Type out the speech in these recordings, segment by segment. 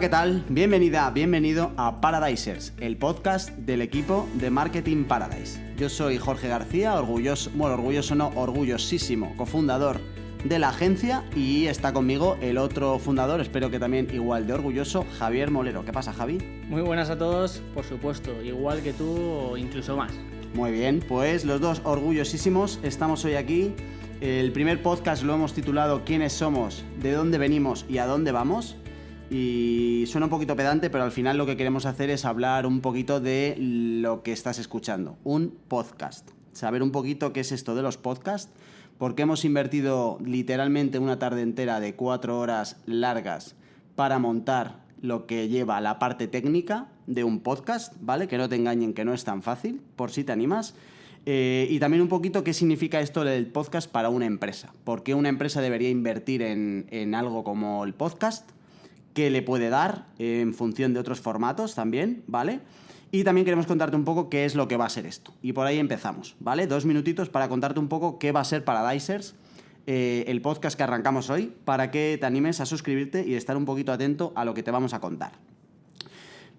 ¿qué tal? Bienvenida, bienvenido a Paradisers, el podcast del equipo de Marketing Paradise. Yo soy Jorge García, orgullosísimo cofundador de la agencia, y está conmigo el otro fundador, espero que también igual de orgulloso, Javier Molero. ¿Qué pasa, Javi? Muy buenas a todos, por supuesto, igual que tú o incluso más. Muy bien, pues los dos orgullosísimos estamos hoy aquí. El primer podcast lo hemos titulado ¿Quiénes somos? ¿De dónde venimos? ¿Y a dónde vamos? Y suena un poquito pedante, pero al final lo que queremos hacer es hablar un poquito de lo que estás escuchando, un podcast. Saber un poquito qué es esto de los podcasts, porque hemos invertido literalmente una tarde entera de 4 horas largas para montar lo que lleva la parte técnica de un podcast, ¿vale? Que no te engañen, que no es tan fácil, por si te animas. Y también un poquito qué significa esto del podcast para una empresa. ¿Por qué una empresa debería invertir en algo como el podcast? ¿Qué le puede dar en función de otros formatos también, ¿vale? Y también queremos contarte un poco qué es lo que va a ser esto. Y por ahí empezamos, ¿vale? 2 minutitos para contarte un poco qué va a ser Paradisers, el podcast que arrancamos hoy, para que te animes a suscribirte y estar un poquito atento a lo que te vamos a contar.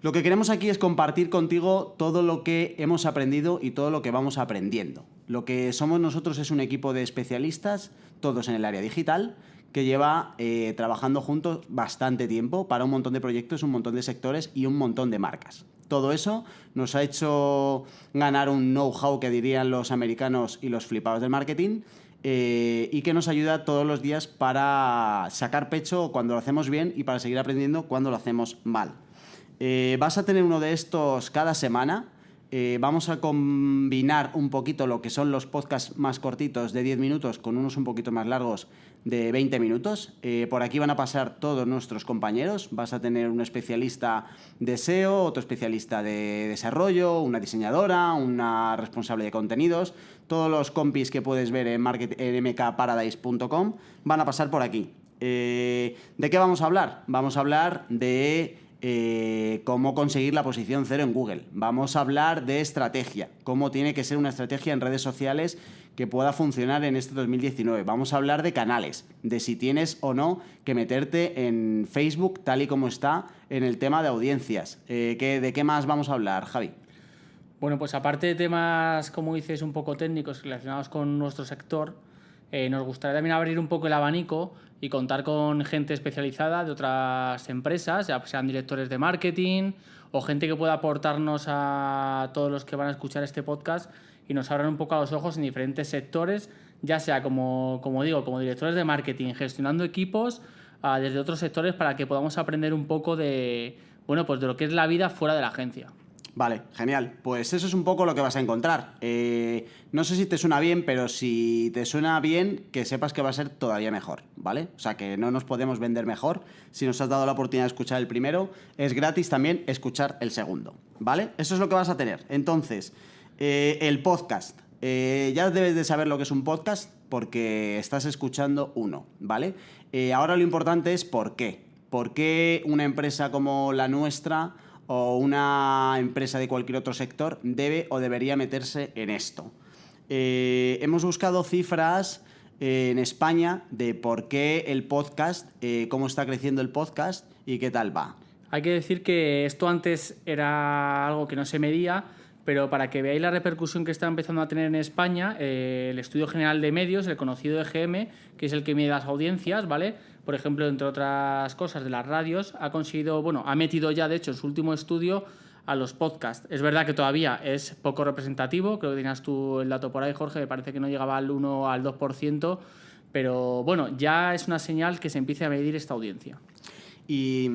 Lo que queremos aquí es compartir contigo todo lo que hemos aprendido y todo lo que vamos aprendiendo. Lo que somos nosotros es un equipo de especialistas, todos en el área digital, que lleva trabajando juntos bastante tiempo para un montón de proyectos, un montón de sectores y un montón de marcas. Todo eso nos ha hecho ganar un know-how que dirían los americanos y los flipados del marketing, y que nos ayuda todos los días para sacar pecho cuando lo hacemos bien y para seguir aprendiendo cuando lo hacemos mal. Vas a tener uno de estos cada semana. Vamos a combinar un poquito lo que son los podcasts más cortitos de 10 minutos con unos un poquito más largos de 20 minutos. Por aquí van a pasar todos nuestros compañeros. Vas a tener un especialista de SEO, otro especialista de desarrollo, una diseñadora, una responsable de contenidos. Todos los compis que puedes ver en mkparadise.com van a pasar por aquí. ¿De qué vamos a hablar? Vamos a hablar de cómo conseguir la posición 0 en Google. Vamos a hablar de estrategia, cómo tiene que ser una estrategia en redes sociales que pueda funcionar en este 2019. Vamos a hablar de canales, de si tienes o no que meterte en Facebook tal y como está en el tema de audiencias. ¿De qué más vamos a hablar, Javi? Bueno, pues aparte de temas, como dices, un poco técnicos relacionados con nuestro sector, nos gustaría también abrir un poco el abanico y contar con gente especializada de otras empresas, ya sean directores de marketing o gente que pueda aportarnos a todos los que van a escuchar este podcast y nos abran un poco a los ojos en diferentes sectores, ya sea como directores de marketing, gestionando equipos, desde otros sectores, para que podamos aprender un poco de lo que es la vida fuera de la agencia. Vale, genial. Pues eso es un poco lo que vas a encontrar. No sé si te suena bien, pero si te suena bien, que sepas que va a ser todavía mejor, ¿vale? O sea, que no nos podemos vender mejor. Si nos has dado la oportunidad de escuchar el primero, es gratis también escuchar el segundo, ¿vale? Eso es lo que vas a tener. Entonces, el podcast. Ya debes de saber lo que es un podcast porque estás escuchando uno, ¿vale? Ahora lo importante es por qué. ¿Por qué una empresa como la nuestra o una empresa de cualquier otro sector debe o debería meterse en esto? Hemos buscado cifras en España de por qué el podcast, cómo está creciendo el podcast y qué tal va. Hay que decir que esto antes era algo que no se medía, pero para que veáis la repercusión que está empezando a tener en España, el Estudio General de Medios, el conocido EGM, que es el que mide las audiencias, ¿vale? Por ejemplo, entre otras cosas de las radios, ha metido ya, de hecho, en su último estudio a los podcasts. Es verdad que todavía es poco representativo, creo que tenías tú el dato por ahí, Jorge, me parece que no llegaba al 1 al 2%, pero bueno, ya es una señal que se empiece a medir esta audiencia. Y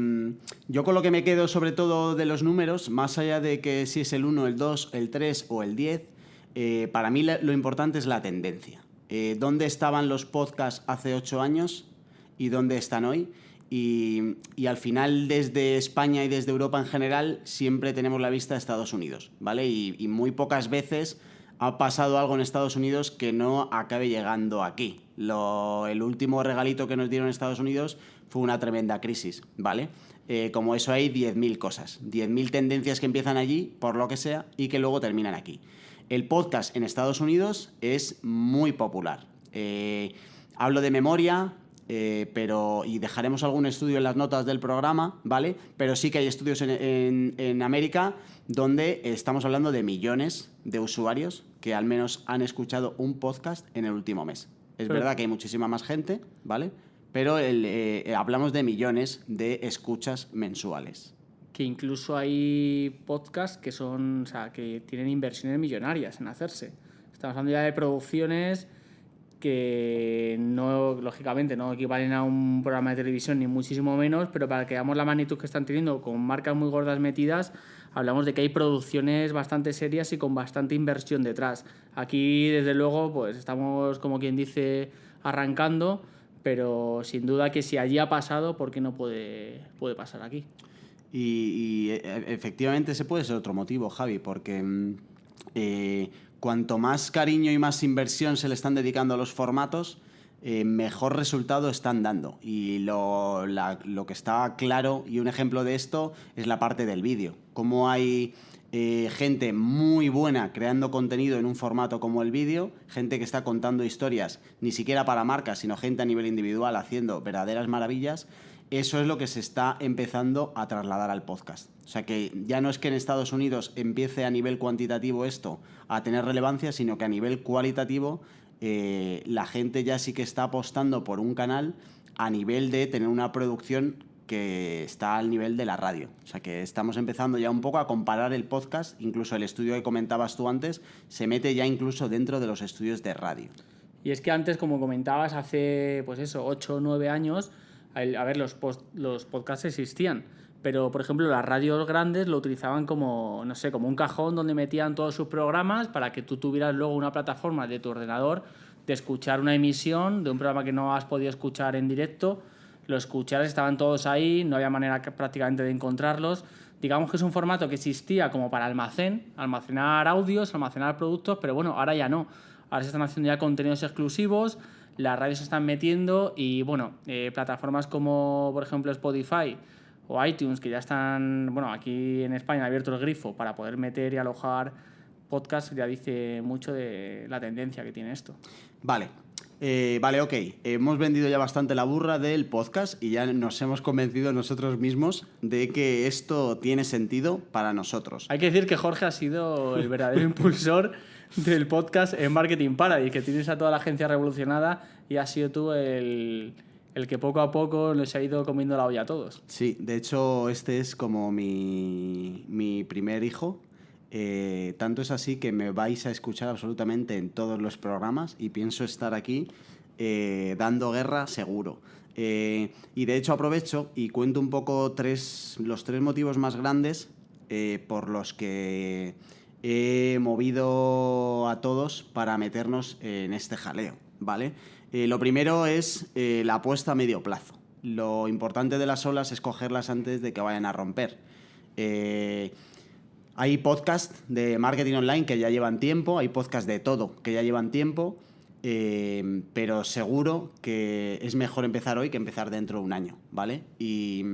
yo con lo que me quedo sobre todo de los números, más allá de que si es el 1, el 2, el 3 o el 10, para mí lo importante es la tendencia. ¿Dónde estaban los podcasts hace 8 años y dónde están hoy? Y al final, desde España y desde Europa en general, siempre tenemos la vista de Estados Unidos, ¿vale? Y muy pocas veces ha pasado algo en Estados Unidos que no acabe llegando aquí. El último regalito que nos dieron en Estados Unidos fue una tremenda crisis, ¿vale? Como eso hay 10.000 cosas, 10.000 tendencias que empiezan allí, por lo que sea, y que luego terminan aquí. El podcast en Estados Unidos es muy popular. Hablo de memoria, y dejaremos algún estudio en las notas del programa, ¿vale? Pero sí que hay estudios en América donde estamos hablando de millones de usuarios que al menos han escuchado un podcast en el último mes. Es verdad que hay muchísima más gente, ¿vale? Pero hablamos de millones de escuchas mensuales. Que incluso hay podcasts que son, o sea, que tienen inversiones millonarias en hacerse. Estamos hablando ya de producciones que no, lógicamente, no equivalen a un programa de televisión ni muchísimo menos, pero para que veamos la magnitud que están teniendo con marcas muy gordas metidas, hablamos de que hay producciones bastante serias y con bastante inversión detrás. Aquí, desde luego, pues estamos, como quien dice, arrancando, pero sin duda que si allí ha pasado, ¿por qué no puede pasar aquí? Y efectivamente ese puede ser otro motivo, Javi, porque cuanto más cariño y más inversión se le están dedicando a los formatos, mejor resultado están dando. Y lo que está claro, y un ejemplo de esto, es la parte del vídeo. Cómo hay gente muy buena creando contenido en un formato como el vídeo, gente que está contando historias, ni siquiera para marcas, sino gente a nivel individual haciendo verdaderas maravillas. Eso es lo que se está empezando a trasladar al podcast. O sea que ya no es que en Estados Unidos empiece a nivel cuantitativo esto a tener relevancia, sino que a nivel cualitativo la gente ya sí que está apostando por un canal a nivel de tener una producción que está al nivel de la radio. O sea que estamos empezando ya un poco a comparar el podcast, incluso el estudio que comentabas tú antes, se mete ya incluso dentro de los estudios de radio. Y es que antes, como comentabas, hace pues eso, 8 o 9 años, a ver, los podcasts existían, pero por ejemplo las radios grandes lo utilizaban como, no sé, como un cajón donde metían todos sus programas para que tú tuvieras luego una plataforma de tu ordenador de escuchar una emisión de un programa que no has podido escuchar en directo, lo escucharas, estaban todos ahí, no había manera prácticamente de encontrarlos. Digamos que es un formato que existía como para almacenar audios, almacenar productos, pero bueno, ahora ya no. Ahora se están haciendo ya contenidos exclusivos, las radios se están metiendo y bueno, plataformas como por ejemplo Spotify o iTunes, que ya están, bueno, aquí en España han abierto el grifo para poder meter y alojar podcasts, ya dice mucho de la tendencia que tiene esto. Vale, ok. Hemos vendido ya bastante la burra del podcast y ya nos hemos convencido nosotros mismos de que esto tiene sentido para nosotros. Hay que decir que Jorge ha sido el verdadero impulsor del podcast en Marketing Paradise, que tienes a toda la agencia revolucionada y has sido tú el que poco a poco les ha ido comiendo la olla a todos. Sí, de hecho este es como mi primer hijo. Tanto es así que me vais a escuchar absolutamente en todos los programas y pienso estar aquí dando guerra seguro. Y de hecho aprovecho y cuento un poco los tres motivos más grandes por los que he movido a todos para meternos en este jaleo, ¿vale? Lo primero es la apuesta a medio plazo. Lo importante de las olas es cogerlas antes de que vayan a romper. Hay podcasts de marketing online que ya llevan tiempo, hay podcasts de todo que ya llevan tiempo, pero seguro que es mejor empezar hoy que empezar dentro de un año, ¿vale? Y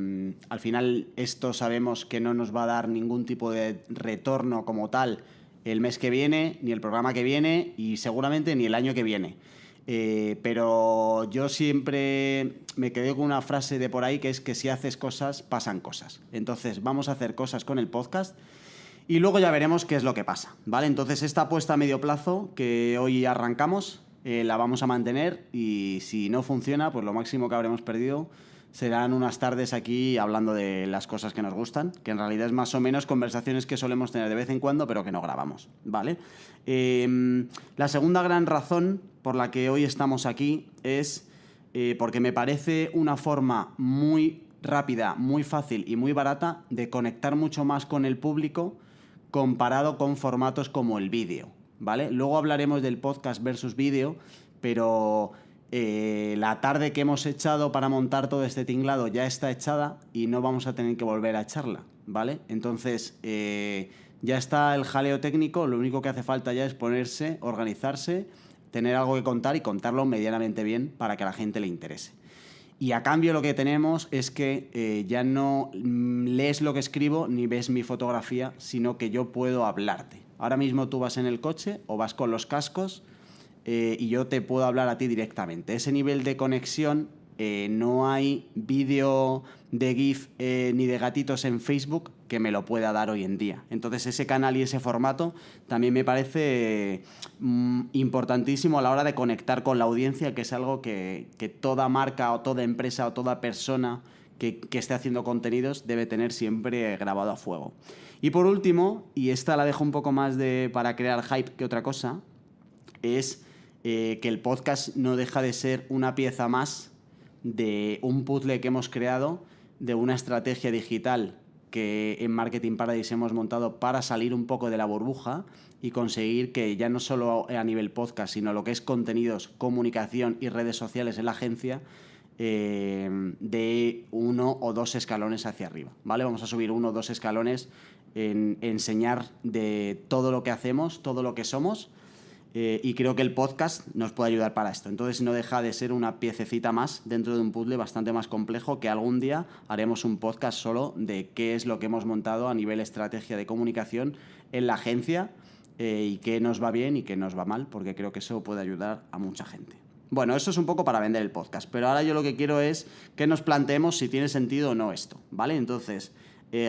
al final esto sabemos que no nos va a dar ningún tipo de retorno como tal el mes que viene, ni el programa que viene y seguramente ni el año que viene. Pero yo siempre me quedé con una frase de por ahí que es que si haces cosas, pasan cosas. Entonces vamos a hacer cosas con el podcast y luego ya veremos qué es lo que pasa, ¿vale? Entonces esta apuesta a medio plazo que hoy arrancamos la vamos a mantener y si no funciona, pues lo máximo que habremos perdido serán unas tardes aquí hablando de las cosas que nos gustan, que en realidad es más o menos conversaciones que solemos tener de vez en cuando, pero que no grabamos, ¿vale? La segunda gran razón por la que hoy estamos aquí es porque me parece una forma muy rápida, muy fácil y muy barata de conectar mucho más con el público comparado con formatos como el vídeo, ¿vale? Luego hablaremos del podcast versus vídeo, pero la tarde que hemos echado para montar todo este tinglado ya está echada y no vamos a tener que volver a echarla, ¿vale? Entonces, ya está el jaleo técnico, lo único que hace falta ya es ponerse, organizarse, tener algo que contar y contarlo medianamente bien para que a la gente le interese. Y a cambio lo que tenemos es que ya no lees lo que escribo ni ves mi fotografía, sino que yo puedo hablarte. Ahora mismo tú vas en el coche o vas con los cascos y yo te puedo hablar a ti directamente. Ese nivel de conexión no hay vídeo de GIF ni de gatitos en Facebook que me lo pueda dar hoy en día. Entonces ese canal y ese formato también me parece importantísimo a la hora de conectar con la audiencia, que es algo que toda marca o toda empresa o toda persona que esté haciendo contenidos debe tener siempre grabado a fuego. Y por último, y esta la dejo un poco más para crear hype que otra cosa, es que el podcast no deja de ser una pieza más de un puzzle que hemos creado, de una estrategia digital que en Marketing Paradise hemos montado para salir un poco de la burbuja y conseguir que ya no solo a nivel podcast, sino lo que es contenidos, comunicación y redes sociales en la agencia, de 1 o 2 escalones hacia arriba, ¿vale? Vamos a subir 1 o 2 escalones en enseñar de todo lo que hacemos, todo lo que somos, y creo que el podcast nos puede ayudar para esto. Entonces no deja de ser una piececita más dentro de un puzzle bastante más complejo, que algún día haremos un podcast solo de qué es lo que hemos montado a nivel estrategia de comunicación en la agencia, y qué nos va bien y qué nos va mal, porque creo que eso puede ayudar a mucha gente. Bueno, eso es un poco para vender el podcast, pero ahora yo lo que quiero es que nos planteemos si tiene sentido o no esto, ¿vale? Entonces,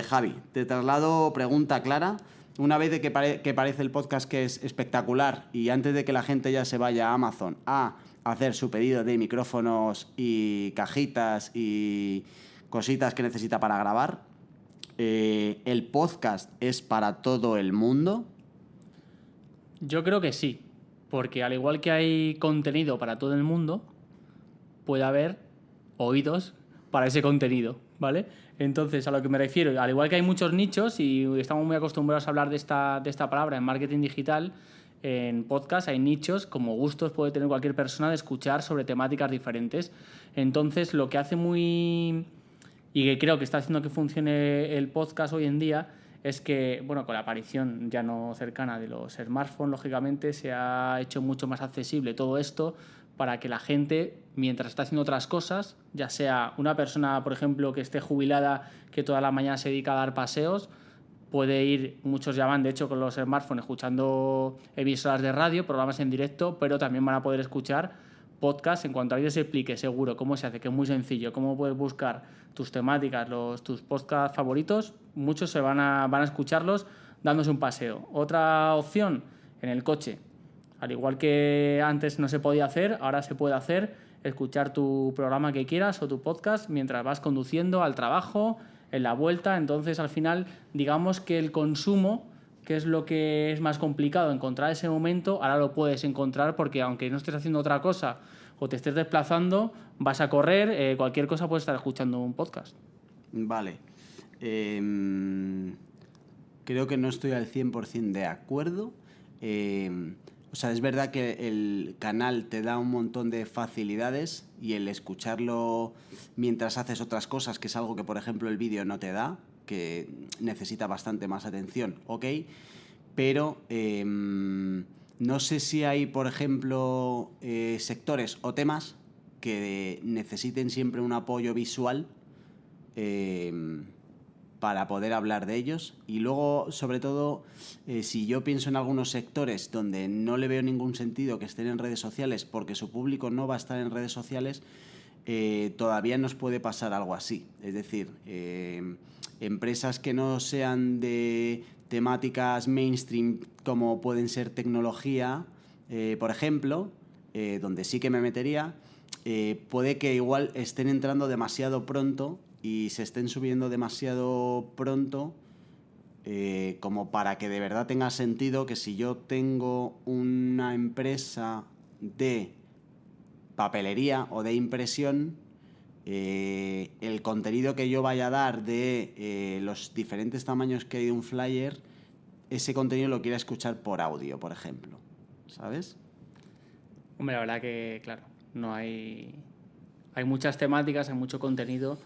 Javi, te traslado pregunta clara. Una vez de que parece el podcast que es espectacular, y antes de que la gente ya se vaya a Amazon a hacer su pedido de micrófonos y cajitas y cositas que necesita para grabar, ¿el podcast es para todo el mundo? Yo creo que sí, porque al igual que hay contenido para todo el mundo, puede haber oídos para ese contenido, ¿vale? Entonces, a lo que me refiero, al igual que hay muchos nichos y estamos muy acostumbrados a hablar de esta palabra en marketing digital, en podcast hay nichos, como gustos puede tener cualquier persona de escuchar sobre temáticas diferentes. Entonces, lo que hace muy... y que creo que está haciendo que funcione el podcast hoy en día es que, bueno, con la aparición ya no cercana de los smartphones, lógicamente, se ha hecho mucho más accesible todo esto para que la gente, mientras está haciendo otras cosas, ya sea una persona, por ejemplo, que esté jubilada, que toda la mañana se dedica a dar paseos, puede ir, muchos ya van, de hecho, con los smartphones escuchando emisoras de radio, programas en directo, pero también van a poder escuchar podcast. En cuanto a alguien se explique seguro cómo se hace, que es muy sencillo, cómo puedes buscar tus temáticas, tus podcasts favoritos, muchos van a escucharlos dándose un paseo. Otra opción, en el coche. Al igual que antes no se podía hacer, ahora se puede hacer, escuchar tu programa que quieras o tu podcast mientras vas conduciendo al trabajo, en la vuelta. Entonces, al final, digamos que el consumo, que es lo que es más complicado encontrar ese momento, ahora lo puedes encontrar, porque aunque no estés haciendo otra cosa o te estés desplazando, vas a correr, cualquier cosa puedes estar escuchando un podcast. Vale. Creo que no estoy al 100% de acuerdo. O sea, es verdad que el canal te da un montón de facilidades, y el escucharlo mientras haces otras cosas, que es algo que, por ejemplo, el vídeo no te da, que necesita bastante más atención, ¿ok? Pero no sé si hay, por ejemplo, sectores o temas que necesiten siempre un apoyo visual para poder hablar de ellos. Y luego, sobre todo, si yo pienso en algunos sectores donde no le veo ningún sentido que estén en redes sociales porque su público no va a estar en redes sociales, todavía nos puede pasar algo así. Es decir, empresas que no sean de temáticas mainstream, como pueden ser tecnología, por ejemplo, donde sí que me metería, puede que igual estén entrando demasiado pronto y se estén subiendo demasiado pronto, como para que de verdad tenga sentido que si yo tengo una empresa de papelería o de impresión, el contenido que yo vaya a dar de los diferentes tamaños que hay de un flyer, ese contenido lo quiera escuchar por audio, por ejemplo, ¿sabes? Hombre, la verdad que, claro, no hay muchas temáticas, hay mucho contenido,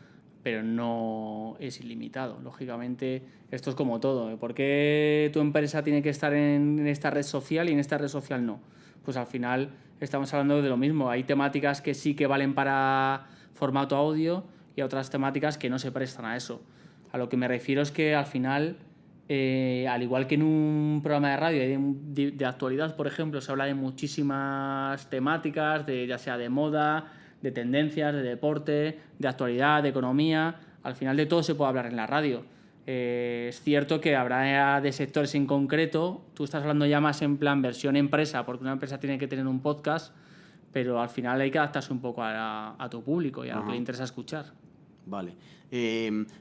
pero no es ilimitado. Lógicamente, esto es como todo. ¿Por qué tu empresa tiene que estar en esta red social y en esta red social no? Pues al final estamos hablando de lo mismo. Hay temáticas que sí que valen para formato audio y otras temáticas que no se prestan a eso. A lo que me refiero es que al final, al igual que en un programa de radio de actualidad, por ejemplo, se habla de muchísimas temáticas, ya sea de moda, de tendencias, de deporte, de actualidad, de economía. Al final de todo se puede hablar en la radio. Es cierto que habrá de sectores en concreto, tú estás hablando ya más en plan versión empresa, porque una empresa tiene que tener un podcast, pero al final hay que adaptarse un poco a tu público y a lo que le interesa escuchar. Vale.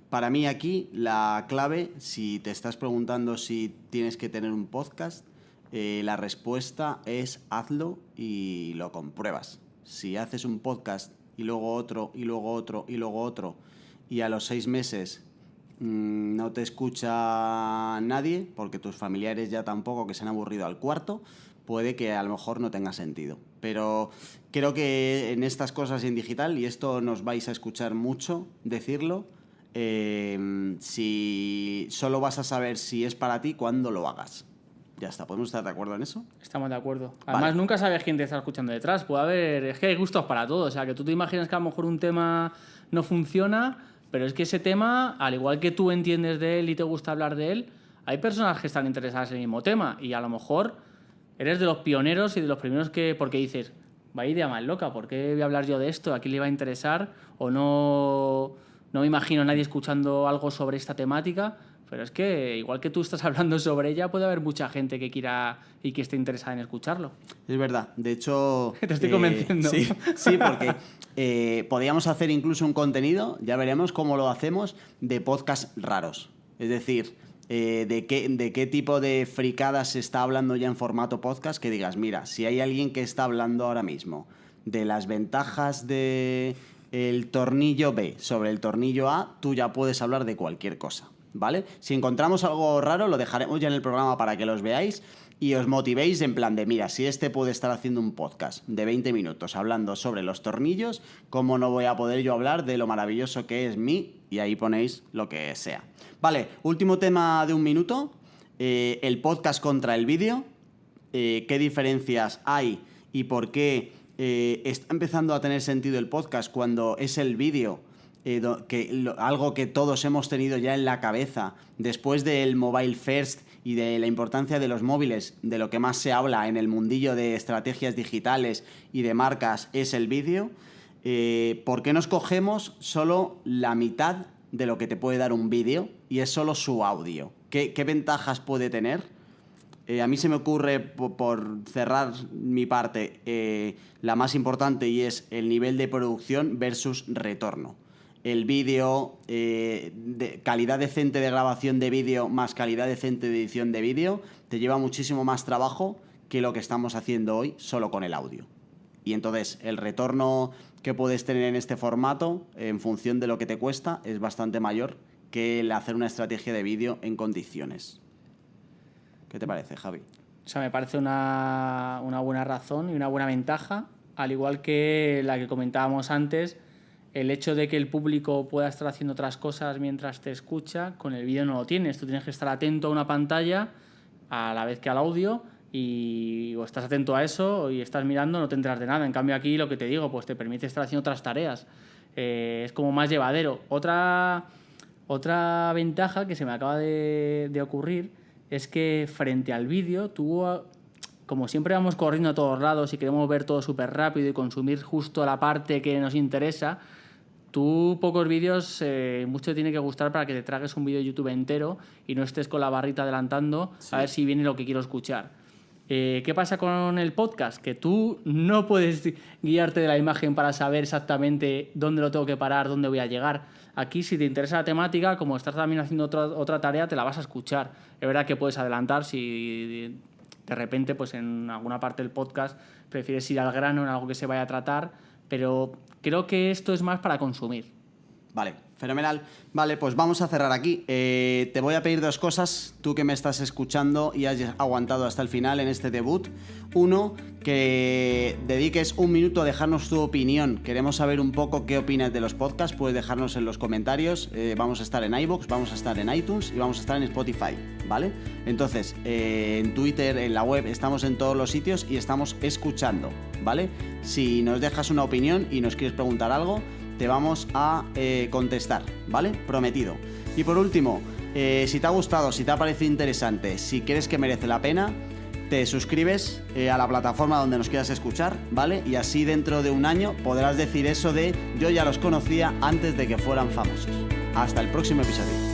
Para mí aquí la clave, si te estás preguntando si tienes que tener un podcast, la respuesta es hazlo y lo compruebas. Si haces un podcast y luego otro, y luego otro, y luego otro, y a los 6 meses no te escucha nadie, porque tus familiares ya tampoco, que se han aburrido al cuarto, puede que a lo mejor no tenga sentido. Pero creo que en estas cosas en digital, y esto nos vais a escuchar mucho decirlo, si solo vas a saber si es para ti cuando lo hagas. Ya está, ¿podemos estar de acuerdo en eso? Estamos de acuerdo. Además, nunca sabes quién te está escuchando detrás. Puede haber... Es que hay gustos para todo. O sea, que tú te imaginas que a lo mejor un tema no funciona, pero es que ese tema, al igual que tú entiendes de él y te gusta hablar de él, hay personas que están interesadas en el mismo tema y a lo mejor eres de los pioneros y de los primeros que... Porque dices, vaya idea más loca, ¿por qué voy a hablar yo de esto? ¿A quién le va a interesar? O no me imagino a nadie escuchando algo sobre esta temática... Pero es que, igual que tú estás hablando sobre ella, puede haber mucha gente que quiera y que esté interesada en escucharlo. Es verdad. De hecho... Te estoy convenciendo. Sí, porque podríamos hacer incluso un contenido, ya veremos cómo lo hacemos, de podcast raros. Es decir, de qué tipo de fricadas se está hablando ya en formato podcast, que digas, mira, si hay alguien que está hablando ahora mismo de las ventajas de el tornillo B sobre el tornillo A, tú ya puedes hablar de cualquier cosa. ¿Vale? Si encontramos algo raro, lo dejaremos ya en el programa para que los veáis y os motivéis en plan de, mira, si este puede estar haciendo un podcast de 20 minutos hablando sobre los tornillos, ¿cómo no voy a poder yo hablar de lo maravilloso que es mí? Y ahí ponéis lo que sea. Vale, último tema de 1 minuto, el podcast contra el vídeo, qué diferencias hay y por qué está empezando a tener sentido el podcast cuando es el vídeo. Algo que todos hemos tenido ya en la cabeza después del mobile first y de la importancia de los móviles, de lo que más se habla en el mundillo de estrategias digitales y de marcas es el vídeo. ¿Por qué nos cogemos solo la mitad de lo que te puede dar un vídeo y es solo su audio? ¿Qué ventajas puede tener? A mí se me ocurre, por cerrar mi parte, la más importante, y es el nivel de producción versus retorno. El vídeo, calidad decente de grabación de vídeo más calidad decente de edición de vídeo, te lleva muchísimo más trabajo que lo que estamos haciendo hoy solo con el audio. Y entonces el retorno que puedes tener en este formato, en función de lo que te cuesta, es bastante mayor que el hacer una estrategia de vídeo en condiciones. ¿Qué te parece, Javi? O sea, me parece una buena razón y una buena ventaja, al igual que la que comentábamos antes. El hecho de que el público pueda estar haciendo otras cosas mientras te escucha, con el vídeo no lo tienes. Tú tienes que estar atento a una pantalla a la vez que al audio y o estás atento a eso y estás mirando, no te enteras de nada. En cambio aquí lo que te digo, pues te permite estar haciendo otras tareas. Es como más llevadero. Otra ventaja que se me acaba de ocurrir es que frente al vídeo, tú, como siempre vamos corriendo a todos lados y queremos ver todo súper rápido y consumir justo la parte que nos interesa, tú pocos vídeos, mucho te tiene que gustar para que te tragues un vídeo de YouTube entero y no estés con la barrita adelantando a ver si viene lo que quiero escuchar. ¿Qué pasa con el podcast? Que tú no puedes guiarte de la imagen para saber exactamente dónde lo tengo que parar, dónde voy a llegar. Aquí, si te interesa la temática, como estás también haciendo otra tarea, te la vas a escuchar. Es verdad que puedes adelantar si de repente, pues en alguna parte del podcast prefieres ir al grano en algo que se vaya a tratar, pero creo que esto es más para consumir. Vale, fenomenal. Vale, pues vamos a cerrar aquí. Te voy a pedir 2 cosas, tú que me estás escuchando y has aguantado hasta el final en este debut. 1, que dediques 1 minuto a dejarnos tu opinión. Queremos saber un poco qué opinas de los podcasts. Puedes dejarnos en los comentarios. Vamos a estar en iVoox, vamos a estar en iTunes y vamos a estar en Spotify, ¿vale? Entonces, en Twitter, en la web, estamos en todos los sitios y estamos escuchando, ¿vale? Si nos dejas una opinión y nos quieres preguntar algo, te vamos a contestar, ¿vale? Prometido. Y por último, si te ha gustado, si te ha parecido interesante, si crees que merece la pena, te suscribes a la plataforma donde nos quieras escuchar, ¿vale? Y así dentro de un año podrás decir eso de yo ya los conocía antes de que fueran famosos. Hasta el próximo episodio.